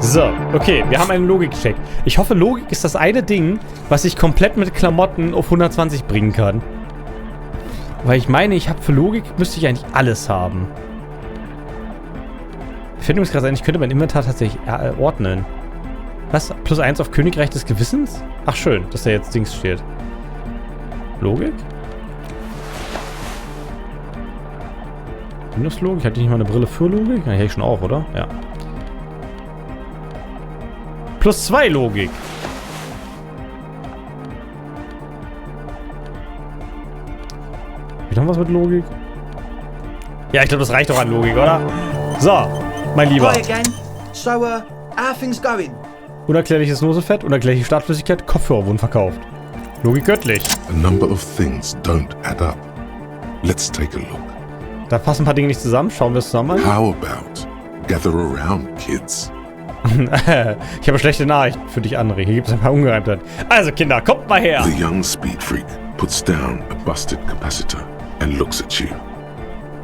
So, okay, wir haben einen Logik-Check. Ich hoffe, Logik ist das eine Ding, was ich komplett mit Klamotten auf 120 bringen kann. Weil ich meine, für Logik müsste ich eigentlich alles haben. Fällt mir gerade ein, ich könnte mein Inventar tatsächlich ordnen. Was? +1 auf Königreich des Gewissens? Ach schön, dass da jetzt Dings steht. Logik? Minuslogik? Hatte ich nicht mal eine Brille für Logik? Ja, hätte ich schon auch, oder? Ja. +2 Logik. Wieder was mit Logik? Ja, ich glaube, das reicht doch an Logik, oder? So, mein Lieber. Hi again. So, how things going? Unerklärliches Nosefett, unerklärliche Startflüssigkeit, Kopfhörer wurden verkauft. Logik göttlich. A number of things don't add up. Let's take a look. Da passen ein paar Dinge nicht zusammen. Schauen wir es zusammen an. How about gather around, kids? Ich habe schlechte Nachrichten für dich, André. Hier gibt es ein paar Ungereimtheiten. Also, Kinder, kommt mal her. The young speed freak puts down a busted capacitor and looks at you.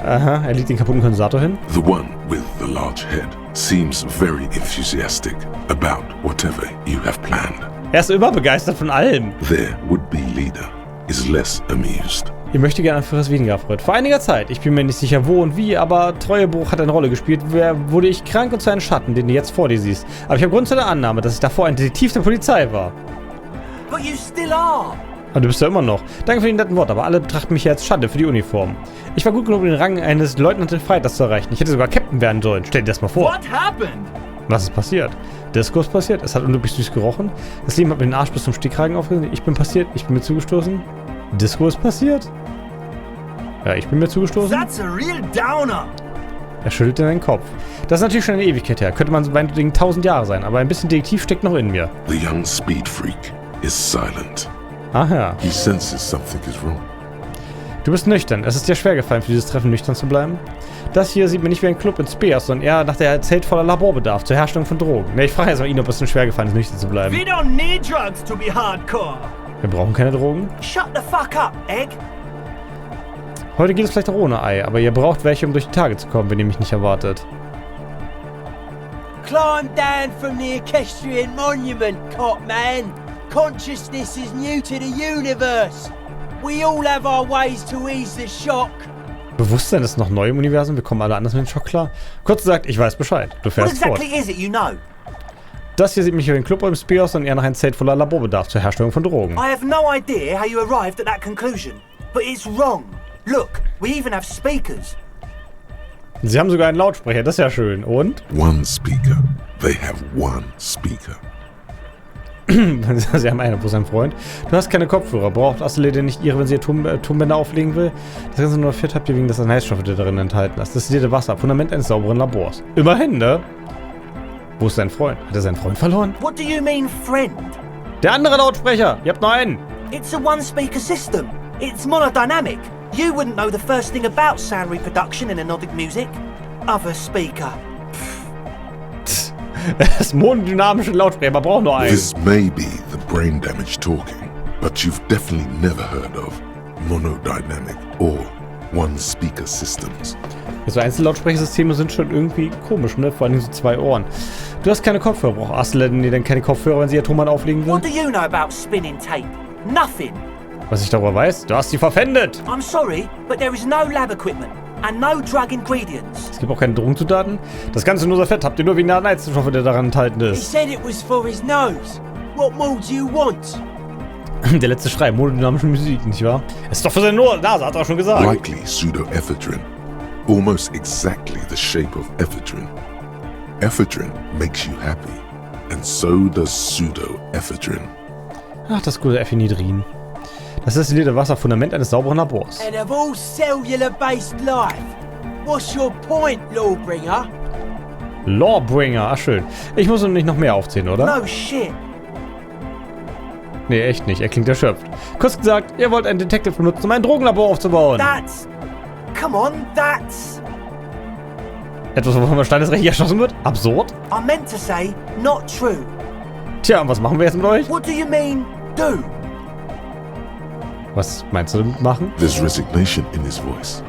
Aha, er legt den kaputten Kondensator hin. The one with the large head seems very enthusiastic about whatever you have planned. Er ist überbegeistert von allem. Their would-be leader is less amused. Ich möchte gerne für das weniger erfreut. Vor einiger Zeit, ich bin mir nicht sicher wo und wie, aber Treuebruch hat eine Rolle gespielt. Wurde ich krank und zu einem Schatten, den du jetzt vor dir siehst. Aber ich habe Grund zu der Annahme, dass ich davor ein Detektiv der Polizei war. But you still are. Aber du bist ja immer noch. Danke für den netten Wort, aber alle betrachten mich ja als Schande für die Uniform. Ich war gut genug, den Rang eines Leutnants in Freitags zu erreichen. Ich hätte sogar Captain werden sollen. Stell dir das mal vor. What happened? Was ist passiert? Diskurs passiert. Es hat unglaublich süß gerochen. Das Leben hat mir den Arsch bis zum Stickkragen aufgerissen. Ich bin passiert. Ich bin mir zugestoßen. Diskurs passiert? Ja, ich bin mir zugestoßen. That's a real downer. Er schüttelte seinen Kopf. Das ist natürlich schon eine Ewigkeit her. Könnte man meinetwegen 1000 Jahre sein, aber ein bisschen Detektiv steckt noch in mir. The young speed freak is silent. Ach ja. He senses something is wrong. Du bist nüchtern. Es ist dir schwer gefallen, für dieses Treffen nüchtern zu bleiben. Das hier sieht mir nicht wie ein Club in Spee aus, sondern eher nach der Zelt voller Laborbedarf zur Herstellung von Drogen. Ne, ich frage jetzt mal ihn, ob es ihm schwer gefallen ist, nüchtern zu bleiben. We don't need drugs to be hardcore. Wir brauchen keine Drogen. Shut the fuck up, Egg. Heute geht es vielleicht auch ohne Ei, aber ihr braucht welche, um durch die Tage zu kommen, wenn ihr mich nicht erwartet. Climb down from the equestrian monument, cop man. Consciousness is new to the universe. We all have our ways to ease the shock. Bewusstsein ist noch neu im Universum, wir kommen alle anders mit dem Schock klar. Kurz gesagt, ich weiß Bescheid. Du What fährst fort. exactly is it you know? Das hier sieht mich wie ein Club im Spee aus, sondern eher nach einem Zelt voller Laborbedarf zur Herstellung von Drogen. I have no idea how you arrived at that conclusion, but it's wrong. Look, we even have speakers. Sie haben sogar einen Lautsprecher, das ist ja schön. Und? One speaker. They have one speaker. Sie haben einen, wo ist ein Freund? Du hast keine Kopfhörer. Braucht Asselede nicht ihre, wenn sie ihr Turmbänder auflegen will? Das Ganze nur fit habt ihr wegen des Heißstoffes, der darin enthalten ist. Das destillierte Wasser, Fundament eines sauberen Labors. Immerhin, ne? Wo ist sein Freund? Hat er seinen Freund verloren? What do you mean, friend? Der andere Lautsprecher! Ihr habt nur einen! It's a one-speaker system. It's monodynamic. You wouldn't know the first thing about sound reproduction in anodic music. Other speaker. Das ist monodynamische Lautsprecher, man braucht nur einen. This may be the brain damage talking, but you've definitely never heard of monodynamic or one-speaker systems. Also Einzellautsprechersysteme sind schon irgendwie komisch, ne? Vor allem so zwei Ohren. Du hast keine Kopfhörer. Braucht Asseleden denn keine Kopfhörer, wenn sie ihr Tonband auflegen will? What do you know about spinning tape? Nothing. Was ich darüber weiß? Du hast sie verpfändet! I'm sorry, but there is no lab equipment and no drug ingredients. Es gibt auch keine Drogenzutaten. Das ganze nur Fett habt ihr nur wegen der Arzneistoffe, der daran enthalten He ist. said it was for his nose. What more do you want? Der letzte Schrei, monodynamische Musik, nicht wahr? Es ist doch für seine Nase, hat er auch schon gesagt. Likely pseudoephedrine, almost exactly the shape of ephedrine. Ephedrine makes you happy, and so does pseudoephedrine. Ach, das gute Epinedrin. Das destillierte Wasser, Fundament eines sauberen Labors. And of all cellular-based life, what's your point, Lawbringer? Lawbringer, ach schön. Ich muss ihm nicht noch mehr aufzählen, oder? No shit. Nee, echt nicht. Er klingt erschöpft. Kurz gesagt, ihr wollt einen Detective benutzen, um ein Drogenlabor aufzubauen. That's... Come on, that's... Etwas, wovon man standesrechtlich erschossen wird? Absurd? I meant to say, not true. Tja, und was machen wir jetzt mit euch? What do you mean, do? Was meinst du damit machen? There's resignation in his voice.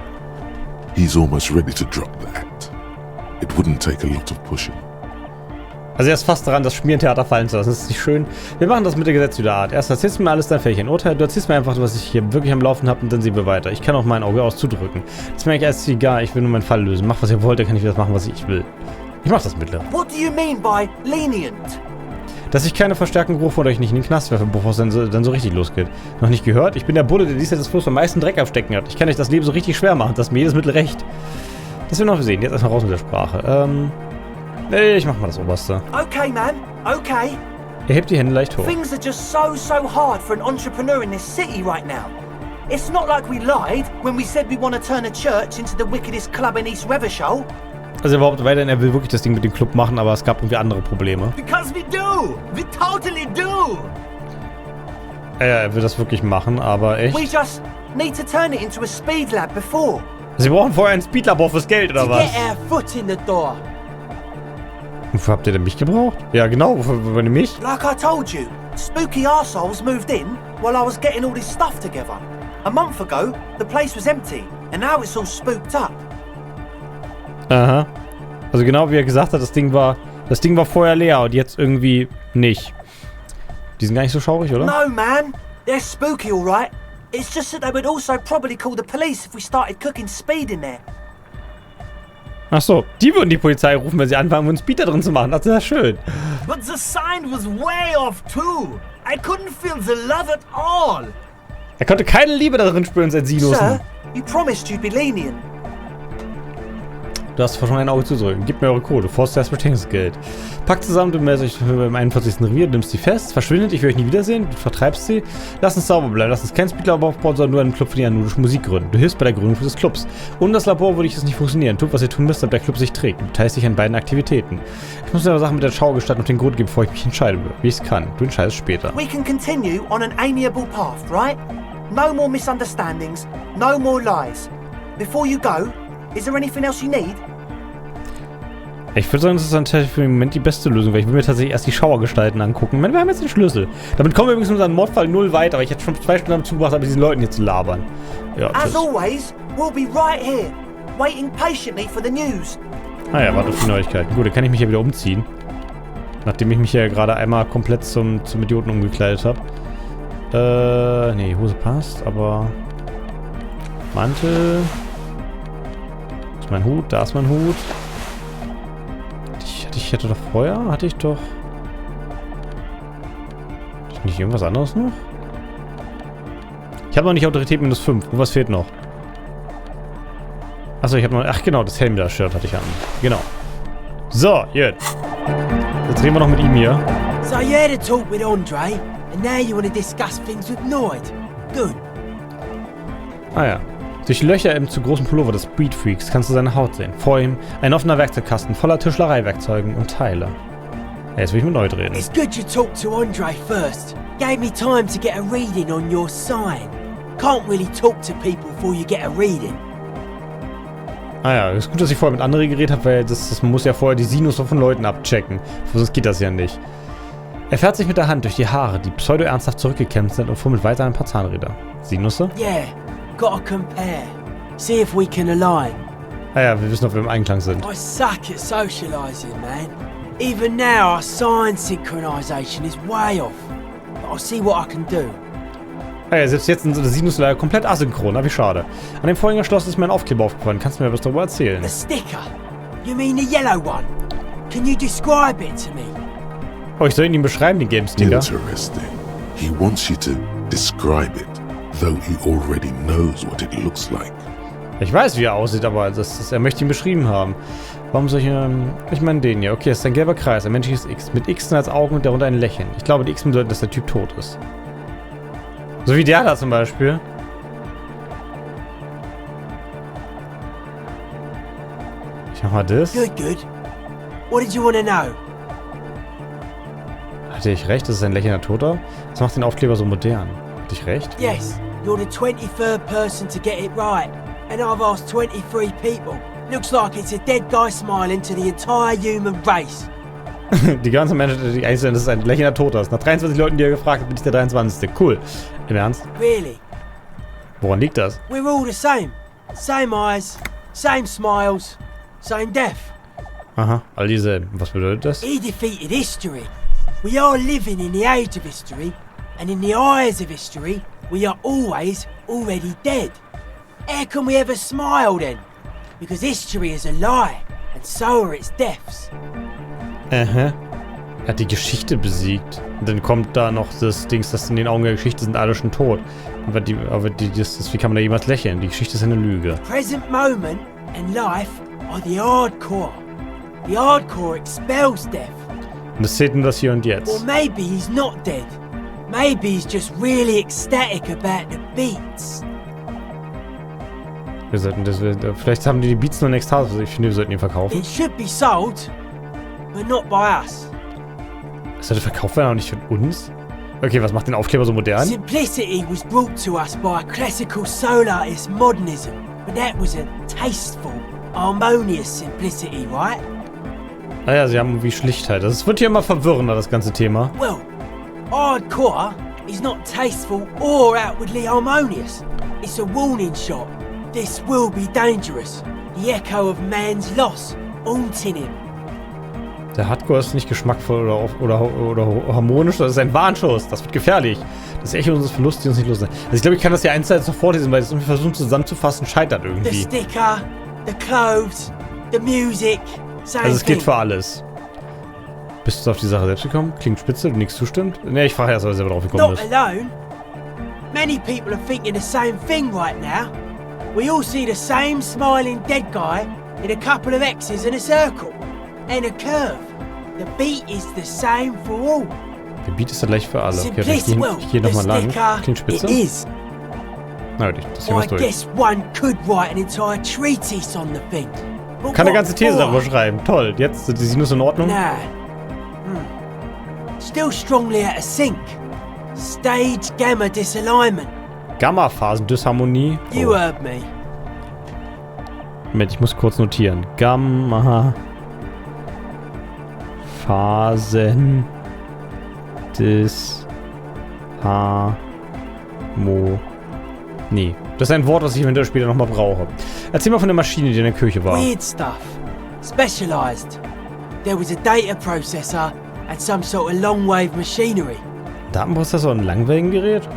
He's almost ready to drop the act. It wouldn't take a lot of pushing. Also er ist fast daran, das Schmierentheater fallen zu lassen. Das ist nicht schön. Wir machen das mit der Gesetzhüterart. Erst erzählst du mir alles, dann fäll ich ein Urteil. Du erzählst mir einfach, was ich hier wirklich am Laufen habe und dann sehen wir weiter. Ich kann auch mein Auge auszudrücken. Das ist mir eigentlich erst egal. Ich will nur meinen Fall lösen. Mach, was ihr wollt, dann kann ich das machen, was ich will. Ich mach das mittlere. What do you mean by lenient? Dass ich keine Verstärkung rufe oder euch nicht in den Knast werfe, bevor es dann so richtig losgeht. Noch nicht gehört? Ich bin der Bulle, der dies Jahr das Floß am meisten Dreck aufstecken hat. Ich kann euch das Leben so richtig schwer machen. Das ist mir jedes Mittel recht. Das werden wir noch sehen. Jetzt erstmal raus mit der Sprache. Ich mach mal das Oberste. Okay, man. Okay. Er hebt die Hände leicht hoch. Things are just so hard for an entrepreneur in this city right now. It's not like we lied when we said we want to turn a church into the wickedest club in East Revershow. Also er behauptet weiterhin, er will wirklich das Ding mit dem Club machen, aber es gab irgendwie andere Probleme. Because we do. We totally do. Ja, er will das wirklich machen, aber echt. We just need to turn it into a speed lab before. Sie brauchen vorher ein Speedlabor fürs Geld, oder To was? get our foot in the door. Wofür habt ihr denn mich gebraucht? Ja, genau, wofür mich? Like I told you, spooky arseholes moved in while I was getting all this stuff together. A month ago, the place was empty, and now it's all spooked up. Aha. Also genau wie er gesagt hat, das Ding war vorher leer und jetzt irgendwie nicht. Die sind gar nicht so schaurig, oder? No, man. They're spooky, all right. It's just that they would also probably call the police if we started cooking speed in there. Ach so, die würden die Polizei rufen, wenn sie anfangen, uns Speed da drin zu machen. Das ist ja schön. But the sign was way off too. I couldn't feel the love at all. Er konnte keine Liebe darin spüren seit Sinussen. Sir, you promised you'd be lenient. Du hast schon ein Auge zuzudrücken. Gib mir eure Kohle. Forst das Betätigungsgeld. Packt zusammen, du meldest euch beim 41. Revier, nimmst sie fest, verschwindet, ich will euch nie wiedersehen, du vertreibst sie. Lass uns sauber bleiben. Lass uns kein Speedlabor aufbauen, sondern nur einen Club für die anodische Musik gründen. Du hilfst bei der Gründung des Clubs. Ohne das Labor würde ich es nicht funktionieren. Tut, was ihr tun müsst, damit der Club sich trägt. Du beteiligst dich an beiden Aktivitäten. Ich muss mir aber Sachen mit der Schau gestatten und den Grund geben, bevor ich mich entscheide, wie ich es kann. Du entscheidest später. We can continue on an amiable path, right? No more misunderstandings, no more lies. Before you go, is there anything else you need? Ich würde sagen, das ist dann tatsächlich für den Moment die beste Lösung, weil ich will mir tatsächlich erst die Schauergestalten angucken. Ich meine, wir haben jetzt den Schlüssel. Damit kommen wir übrigens mit unserem Mordfall 0 weiter, weil ich jetzt schon 2 Stunden damit zugebracht habe, mit diesen Leuten hier zu labern. Ja, As always, we'll be right here, waiting patiently for the news. Ah ja, warte auf die Neuigkeiten. Gut, dann kann ich mich ja wieder umziehen. Nachdem ich mich ja gerade einmal komplett zum Idioten umgekleidet habe. Nee, Hose passt, aber... Mantel... Das ist mein Hut, da ist mein Hut. Ich hätte doch vorher, hatte ich nicht irgendwas anderes noch? Ich habe noch nicht Autorität -5. Was fehlt noch? Achso, ich habe noch... Ach genau, das Helm-Shirt hatte ich an. Genau. So, jetzt. Jetzt reden wir noch mit ihm hier. So you had a talk with Andre, and now you want to discuss things with Noid. Good. Ah ja. Durch Löcher im zu großen Pullover des Breed Freaks kannst du seine Haut sehen. Vor ihm ein offener Werkzeugkasten voller Tischlereiwerkzeugen und Teile. Ja, jetzt will ich mit Noid reden. It's good you talked to Andre first. Gave me time to get a reading on your sign. Can't really talk to people before you get a reading. Ah ja, ist gut, dass ich vorher mit André geredet habe, weil das muss ja vorher die Sinus von Leuten abchecken. Sonst geht das ja nicht. Er fährt sich mit der Hand durch die Haare, die pseudo-ernsthaft zurückgekämmt sind, und fummelt weiter ein paar Zahnräder. Sinusse? Yeah, gotta compare. See if we can align. Ah ja, wir wissen, ob wir im Einklang sind. I suck at socializing, man. Even now, our sign synchronization is way off. But I'll see what I can do. Ah ja, selbst jetzt sind die Sinus leider komplett asynchron, wie schade. An dem Vorhängerschloss ist mir ein Aufkleber aufgefallen. Kannst du mir was darüber erzählen? The sticker? You mean the yellow one? Can you describe it to me? Oh, ich soll ihn beschreiben, den gelben Sticker. Interesting. He wants you to describe it, though he already knows what it looks like. Ich weiß, wie er aussieht, aber er möchte ihn beschrieben haben. Warum soll ich meine den hier. Okay, das ist ein gelber Kreis, ein menschliches X. Mit X als Augen und darunter ein Lächeln. Ich glaube, die X bedeutet, dass der Typ tot ist. So wie der da zum Beispiel. Ich mach mal das. Good, good. What did you want to know? Hatte ich recht? Das ist ein lächelnder Toter? Das macht den Aufkleber so modern. Hatte ich recht? Yes, you're the 23rd person to get it right. And I've asked 23 people. Looks like it's a dead guy smiling to the entire human race. Die ganze Menschen, die eigentlich sind, dass es ein lächelnder Toter ist. Nach 23 Leuten, die er gefragt hat, bin ich der 23. Cool. Im Ernst? Really? Woran liegt das? We're all the same. Same eyes, same smiles, same death. Aha, all dieselben. Was bedeutet das? He defeated history. We are living in the age of history, and in the eyes of history, we are always already dead. How can we ever smile then? Because history is a lie, and so are its deaths. Aha. Er hat die Geschichte besiegt. Und dann kommt da noch das Ding, das in den Augen der Geschichte sind alle schon tot. Aber wie kann man da jemals lächeln? Die Geschichte ist eine Lüge. Present moment and life are the hardcore. The hardcore expels death. Und es zählt nur das Hier und Or Jetzt. maybe he's not dead. Maybe he's just really ecstatic about the beats. Vielleicht haben die Beats nur eine Ekstase. Ich finde, wir sollten ihn verkaufen. It should be sold, but not by us. Das sollte verkauft werden, aber nicht von uns? Okay, was macht den Aufkleber so modern? Simplicity was brought to us by a classical solarist modernism, but that was a tasteful, harmonious simplicity, right? Naja, sie haben irgendwie Schlichtheit. Das wird hier immer verwirrender, das ganze Thema. Well, hardcore is not tasteful or outwardly harmonious. It's a warning shot. This will be dangerous. The echo of man's loss, haunting him. Der Hardcore ist nicht geschmackvoll oder harmonisch, das ist ein Warnschuss. Das wird gefährlich. Das Echo unseres Verlustes, die uns nicht los sind. Also ich glaube, ich kann das hier eins zu vorlesen, weil es irgendwie versuchen zusammenzufassen, scheitert The irgendwie. sticker, the clothes, the music, same Also es geht thing. für alles. Bist du auf die Sache selbst gekommen? Klingt spitze, du nichts zustimmt? Ne, ich frage erst, weil du selber drauf gekommen Not bist. alone. Many people are thinking the same thing right now. We all see the same smiling dead guy in a couple of X's and a circle. And a curve. The beat is the same for all. Der Beat ist ja gleich für alle. Okay, Simplicity, well, ich gehe the nochmal lang. sticker, Klingt it spitze? is. Na gut, das hier I was durch. guess one could write an entire treatise on the thing. But Kann eine what ganze These for? darüber schreiben. Toll. Jetzt sind die Sinus in Ordnung? Nah. Still strongly out of sync. Stage gamma disalignment. Gamma-Phasen, Disharmonie. You Oh. heard me. Moment, ich muss kurz notieren. Gamma Phasen Nee. Das ist ein Wort, was ich eventuell später nochmal brauche. Erzähl mal von der Maschine, die in der Kirche war. Weird stuff. Specialized. There was a data processor and some sort of long-wave machinery. Datenprozessor und Langwellengerät?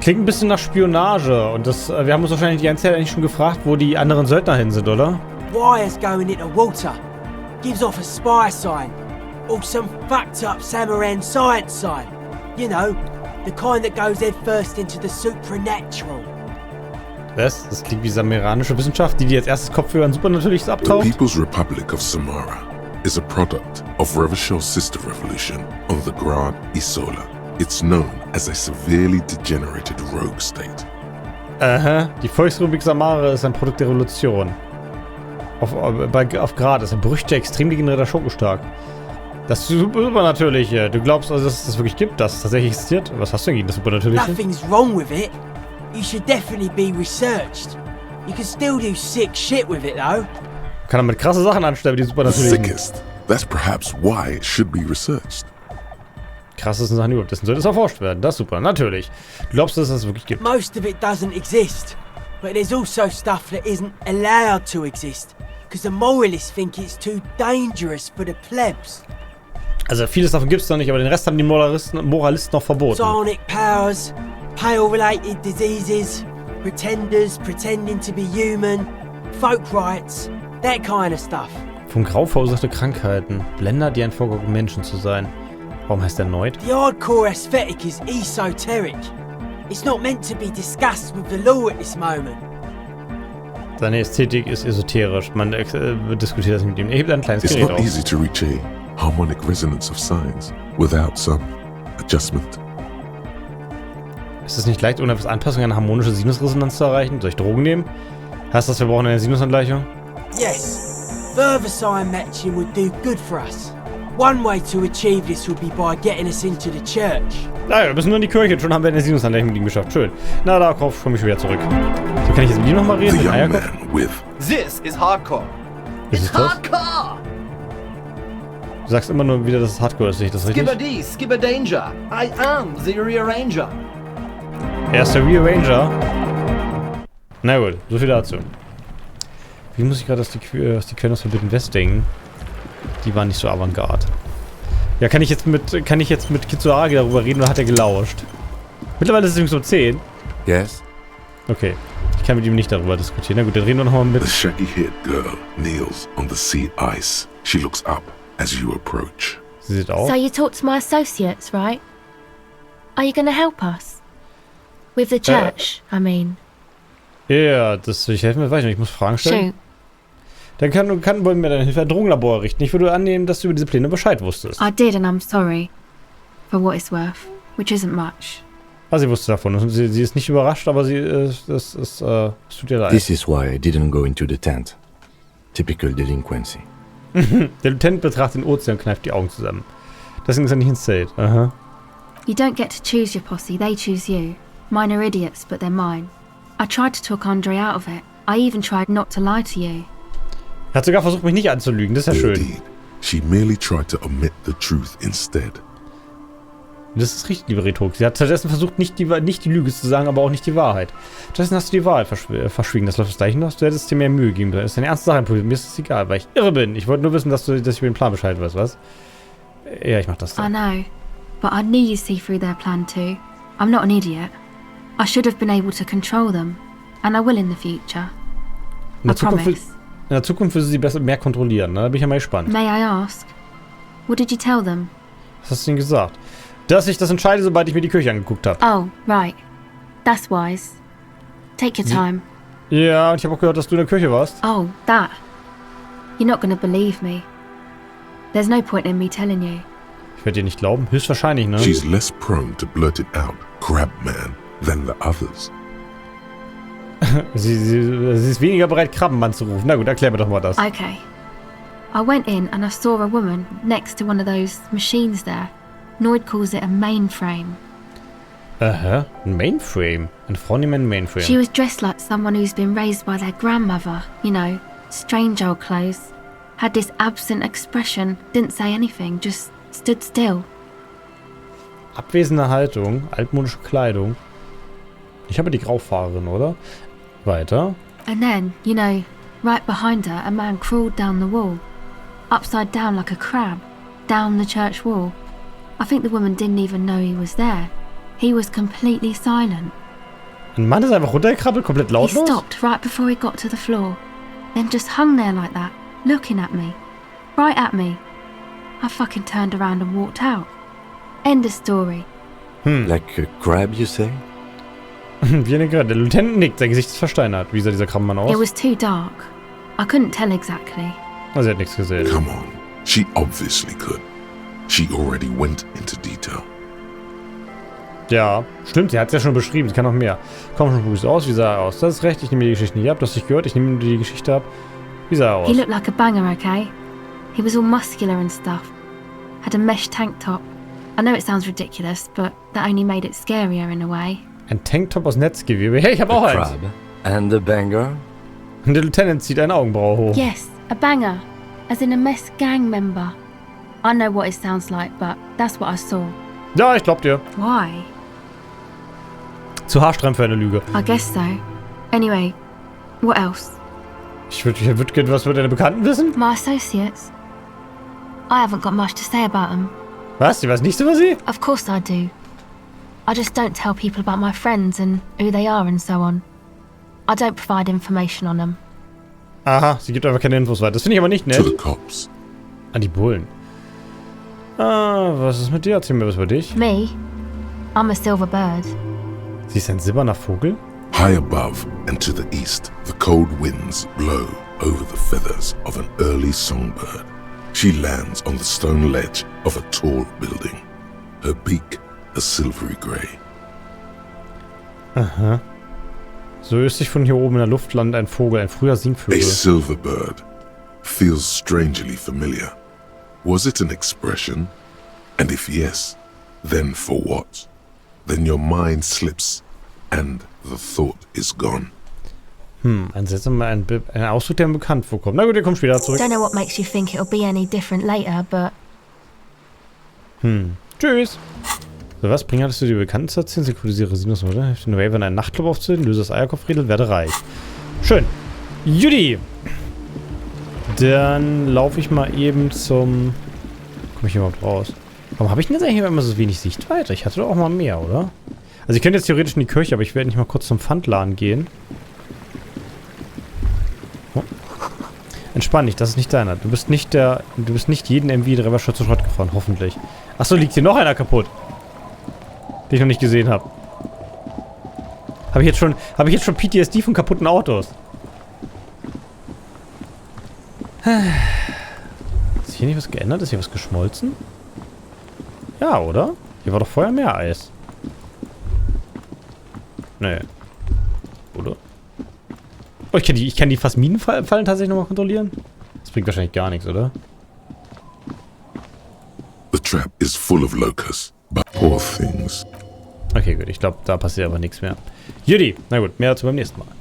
Klingt ein bisschen nach Spionage. Und das, wir haben uns wahrscheinlich die ganze Zeit eigentlich schon gefragt, wo die anderen Söldner hin sind, oder? Wires going into water. Gives off a spy sign. Or some fucked up Samaran science sign. You know, the kind that goes head first into the supernatural. Was? Das klingt wie samiranische Wissenschaft, die als erstes Kopfhörer Supernatürliches The abtaucht? People's Republic of Samara is a product of Revachel's sister revolution on the Grand Isola. It's known as a severely degenerated rogue state. Aha, die Volksrepublik Samara ist ein Produkt der Revolution. Auf Grad ist ein berüchtigter, extrem degenerierter Schurkenstark. Das ist Supernatürliche. Du glaubst also, dass es das wirklich gibt, dass es tatsächlich existiert? Was hast du denn gegen das Supernatürliche? Nothing's wrong with it. You should definitely be researched. You can still do sick shit with it though. Kann damit krasse Sachen anstellen, wie die Supernatürlichen. Sickest. That's perhaps why it should be researched. Krassesten Sachen überhaupt. Dessen sollte es erforscht werden. Das ist super. Natürlich. Du glaubst, dass es das wirklich gibt. Most of it doesn't exist. But there's also stuff that isn't allowed to exist. Because the moralists think it's too dangerous for the plebs. Also vieles davon gibt es noch nicht, aber den Rest haben die Moralisten noch verboten. Sonic powers, pale-related diseases, pretenders pretending to be human, folk rights, that kind of stuff. Von Grau verursachte Krankheiten. Blender, die einen vorgaukeln, Menschen zu sein. Warum heißt der erneut? The hardcore aesthetic is esoteric. It's not meant to be discussed with the law at this moment. Seine Ästhetik ist esoterisch. Man diskutiert das mit ihm. Er hebt ein kleines It's Gerät not auf. easy to reach a harmonic resonance of signs without some adjustment. Ist es nicht leicht, ohne etwas Anpassung eine harmonische Sinusresonanz zu erreichen? Soll ich Drogen nehmen? Heißt das, wir brauchen eine Sinusangleichung? Yes, further sign matching would do good for us. One way to achieve this would be by getting us into the church. Naja, wir müssen nur in die Kirche und schon haben wir eine Sinusangleichung mit ihm geschafft. Schön. Na, da komme ich schon wieder zurück. So, kann ich jetzt mit ihm nochmal reden? The Mit young Eierkopf? man with This is hardcore. Ist es das? Du sagst immer nur wieder, dass es Hardcore ist. Sehe ich das richtig? Skibber D, skibber danger. I am the rearranger. Er ist der Rearranger. Na gut, so viel dazu. Wie muss ich gerade, dass die Quellen aus Forbidden West denken? Die waren nicht so avantgarde. Ja, kann ich jetzt mit Kitsuagi darüber reden oder hat er gelauscht? Mittlerweile ist es übrigens um 10. Yes? Okay. Ich kann mit ihm nicht darüber diskutieren. Na gut, dann reden wir nochmal mit... The shaggy-haired girl kneels on the sea ice. She looks up as you approach. Sie sieht auch. So you talked to my associates, right? Are you going to help us? With the church, I mean. Ja, das will ich helfen, weiß ich nicht. Ich muss Fragen stellen. Shoot. Dann wollen wir deine Hilfe ein Drogenlabor errichten. Ich würde annehmen, dass du über diese Pläne Bescheid wusstest. I did and I'm sorry. For what it's worth. Which isn't much. Ah, sie wusste davon. Und sie ist nicht überrascht, aber es tut ihr leid. This is why I didn't go into the tent. Typical delinquency. Der Lieutenant betrachtet den Ozean und kneift die Augen zusammen. Deswegen ist er nicht ins Zelt. Aha. You don't get to choose your posse, they choose you. Mine are idiots, but they're mine. I tried to talk Andre out of it. I even tried not to lie to you. Er hat sogar versucht, mich nicht anzulügen. Das ist ja schön. Indeed, she merely tried to omit the truth instead. Das ist richtig, liebe Rhetorik. Sie hat stattdessen versucht, nicht die Lüge zu sagen, aber auch nicht die Wahrheit. Stattdessen hast du die Wahrheit verschwiegen. Das läuft das gleiche noch. Du hättest dir mehr Mühe gegeben. Das ist eine ernste Sache. Mir ist es egal, weil ich irre bin. Ich wollte nur wissen, dass ich über den Plan Bescheid weiß, was? Ja, ich mach das I dann. know, but I knew you'd see through their plan too. I'm not an idiot. I should have been able to control them. And I will in the future. I promise. In der Zukunft will sie mehr kontrollieren. Ne? Da bin ich ja mal gespannt. May I ask? What did you tell them? Was hast du ihnen gesagt? Dass ich das entscheide, sobald ich mir die Kirche angeguckt habe. Oh, right. That's wise. Take your time. Ja, und ich habe auch gehört, dass du in der Kirche warst. Oh, that. You're not gonna believe me. There's no point in me telling you. Ich werde dir nicht glauben. Höchstwahrscheinlich, ne? She's less prone to blurt it out, Crabman, than the others. Sie ist weniger bereit, Krabbenmann zu rufen. Na gut, erklär mir doch mal das. Okay. I went in and I saw a woman next to one of those machines there. Noid calls it a mainframe. Aha, ein Mainframe. Eine Frau neben einem Mainframe. She was dressed like someone who's been raised by their grandmother. You know, strange old clothes. Had this absent expression, didn't say anything, just stood still. Abwesende Haltung, altmodische Kleidung. Ich habe die Graufahrerin, oder? Weiter. And then, you know, right behind her, a man crawled down the wall. Upside down like a crab. Down the church wall. I think the woman didn't even know he was there. He was completely silent. Ein Mann ist einfach runtergekrabbelt, komplett He lautlos? stopped right before he got to the floor. Then just hung there like that, looking at me. Right at me. I fucking turned around and walked out. End of story. Like a crab, you say? Wie eine Gerade. Der Lieutenant nickt, sein Gesicht ist versteinert. Wie sah dieser Krabbenmann aus? It was too dark. I couldn't tell exactly. Also, er hat nichts gesehen. Come on, she obviously could. She already went into detail. Ja, stimmt, sie hat es ja schon beschrieben. Sie kann noch mehr. Komm schon, wie sah aus? Wie sah er aus? Das ist recht, ich nehme die Geschichte nicht ab. Du hast dich gehört, ich nehme die Geschichte ab. Wie sah er aus? He looked like a banger, okay? He was all muscular and stuff. Had a mesh tank top. I know it sounds ridiculous, but that only made it scarier in a way. Ein Tanktop aus Netzgewebe. Hey, ich habe auch A eins. crab and a banger? Und der Lieutenant zieht eine Augenbraue hoch. Yes, a banger. As in a mess gang member. I know what it sounds like, but that's what I saw. Ja, ich glaub dir. Why? Zu haarsträubend für eine Lüge. I guess so. Anyway, what else? Ich würd gerne was über deine Bekannten wissen. My associates. I haven't got much to say about them. Was? Du weißt nichts über sie? Of course I do. I just don't tell people about my friends and who they are and so on. I don't provide information on them. Aha, sie gibt einfach keine Infos weiter. Das finde ich aber nicht To the nett. cops. An die Bullen. Ah, was ist mit dir? Erzähl mir was über dich. Me? I'm a silver bird. Sie ist ein silberner Vogel? High above and to the east, the cold winds blow over the feathers of an early songbird. She lands on the stone ledge of a tall building, her beak a silvery grey. Aha. So östlich von hier oben in der Luft landet ein Vogel, ein früher A Singvogel. silver bird feels strangely familiar. Was it an expression? And if yes, then for what? Then your mind slips and the thought is gone. Ein seltsamer, ein Ausdruck, der mir bekannt vorkommt. Na gut, ihr kommt später zurück. Don't know what makes you think it'll be any different later, but Tschüss. So, was? Hattest du dir Bekannten zu erzählen? Synchronisiere Sinus, oder? Hilf den Raven einen Nachtclub aufzuhören, löse das Eierkopfrädel, werde reich. Schön. Judy! Dann laufe ich mal eben zum... Komme ich hier überhaupt raus? Warum habe ich denn jetzt eigentlich immer so wenig Sichtweite? Ich hatte doch auch mal mehr, oder? Also ich könnte jetzt theoretisch in die Kirche, aber ich werde nicht mal kurz zum Pfandladen gehen. Oh. Entspann dich, das ist nicht deiner. Du bist nicht jeden MV-Treverschutz zu Schrott gefahren, hoffentlich. Achso, liegt hier noch einer kaputt. Den ich noch nicht gesehen habe. Habe ich jetzt schon PTSD von kaputten Autos? Hat sich hier nicht was geändert? Ist hier was geschmolzen? Ja, oder? Hier war doch vorher mehr Eis. Nee. Oder? Oh, ich kann die Phasminenfallen tatsächlich nochmal kontrollieren? Das bringt wahrscheinlich gar nichts, oder? The trap is full of locusts, but poor things. Okay, gut. Ich glaube, da passiert aber nichts mehr. Judy, na gut, mehr dazu beim nächsten Mal.